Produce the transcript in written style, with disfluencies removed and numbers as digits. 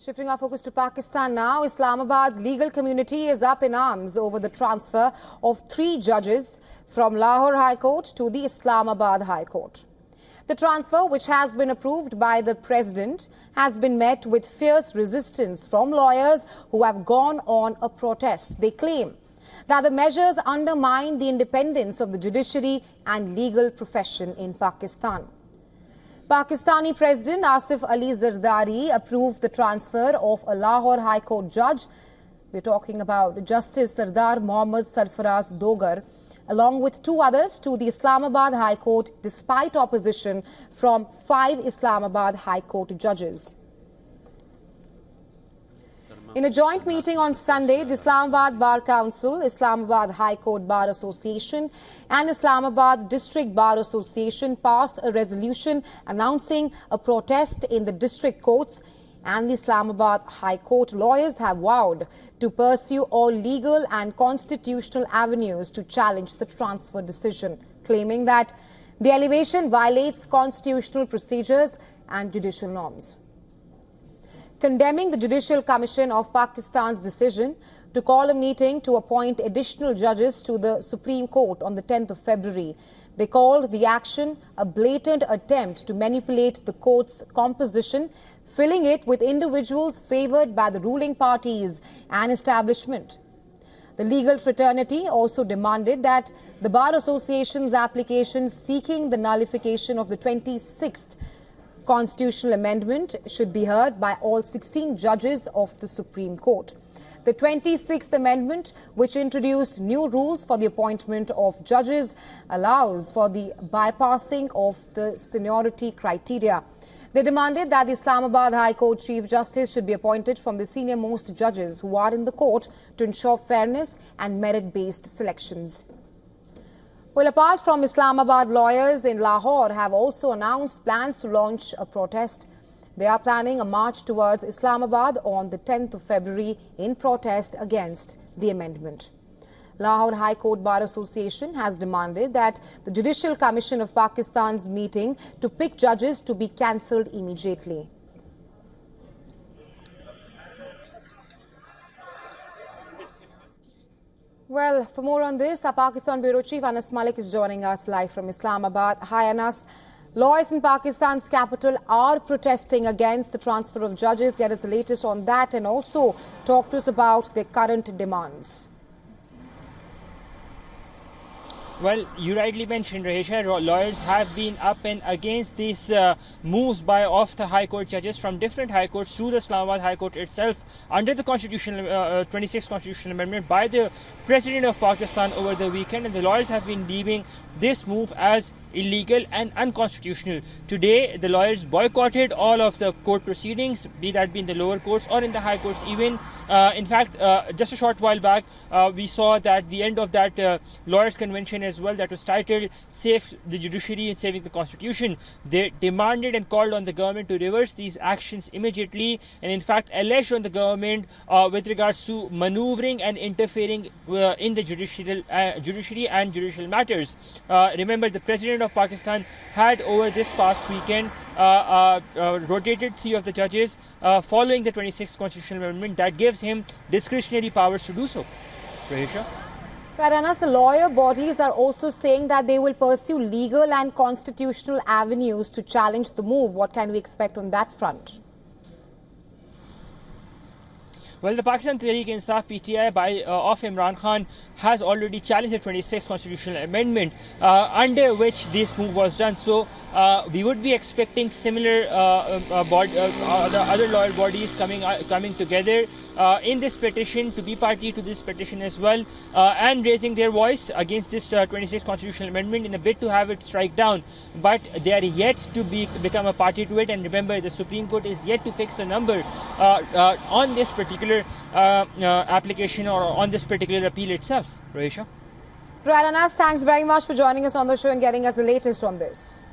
Shifting our focus to Pakistan now, Islamabad's legal community is up in arms over the transfer of 3 judges from Lahore High Court to the Islamabad High Court. The transfer, which has been approved by the President, has been met with fierce resistance from lawyers who have gone on a protest. They claim that the measures undermine the independence of the judiciary and legal profession in Pakistan. Pakistani President Asif Ali Zardari approved the transfer of a Lahore High Court judge. We're talking about Justice Sardar Mohammad Sarfaraz Dogar, along with 2 others to the Islamabad High Court despite opposition from 5 Islamabad High Court judges. In a joint meeting on Sunday, the Islamabad Bar Council, Islamabad High Court Bar Association and Islamabad District Bar Association passed a resolution announcing a protest in the district courts, and the Islamabad High Court lawyers have vowed to pursue all legal and constitutional avenues to challenge the transfer decision, claiming that the elevation violates constitutional procedures and judicial norms. Condemning the Judicial Commission of Pakistan's decision to call a meeting to appoint additional judges to the Supreme Court on the 10th of February. They called the action a blatant attempt to manipulate the court's composition, filling it with individuals favored by the ruling parties and establishment. The legal fraternity also demanded that the Bar Association's application seeking the nullification of the 26th constitutional amendment should be heard by all 16 judges of the Supreme Court. The 26th Amendment, which introduced new rules for the appointment of judges, allows for the bypassing of the seniority criteria. They demanded that the Islamabad High Court Chief Justice should be appointed from the senior-most judges who are in the court to ensure fairness and merit-based selections. Well, apart from Islamabad, lawyers in Lahore have also announced plans to launch a protest. They are planning a march towards Islamabad on the 10th of February in protest against the amendment. Lahore High Court Bar Association has demanded that the Judicial Commission of Pakistan's meeting to pick judges to be cancelled immediately. Well, for more on this, our Pakistan Bureau Chief Anas Malik is joining us live from Islamabad. Hi Anas. Lawyers in Pakistan's capital are protesting against the transfer of judges. Get us the latest on that and also talk to us about their current demands. Well, you rightly mentioned, Rahesha, lawyers have been up and against these moves of the High Court judges from different High Courts to the Islamabad High Court itself under the 26th Constitutional Amendment by the President of Pakistan over the weekend. And the lawyers have been deeming this move as illegal and unconstitutional. Today, the lawyers boycotted all of the court proceedings, be that in the lower courts or in the high courts even. In fact, just a short while back, we saw that the end of that lawyers convention as well, that was titled Save the Judiciary and Saving the Constitution. They demanded and called on the government to reverse these actions immediately, and in fact alleged on the government with regards to maneuvering and interfering in the judiciary and judicial matters. Remember, the President of Pakistan had over this past weekend rotated 3 of the judges following the 26th Constitutional Amendment that gives him discretionary powers to do so. Rahesha? Right, Anas, the lawyer bodies are also saying that they will pursue legal and constitutional avenues to challenge the move. What can we expect on that front? Well, the Pakistan Tehreek-e-Insaf PTI of Imran Khan has already challenged the 26th Constitutional Amendment under which this move was done. So we would be expecting similar other lawyer bodies coming together in this petition, to be party to this petition as well, and raising their voice against this 26th Constitutional Amendment in a bid to have it strike down. But they are yet to become a party to it. And remember, the Supreme Court is yet to fix a number on this particular application or on this particular appeal itself. Rahesha? Right, Anas, thanks very much for joining us on the show and getting us the latest on this.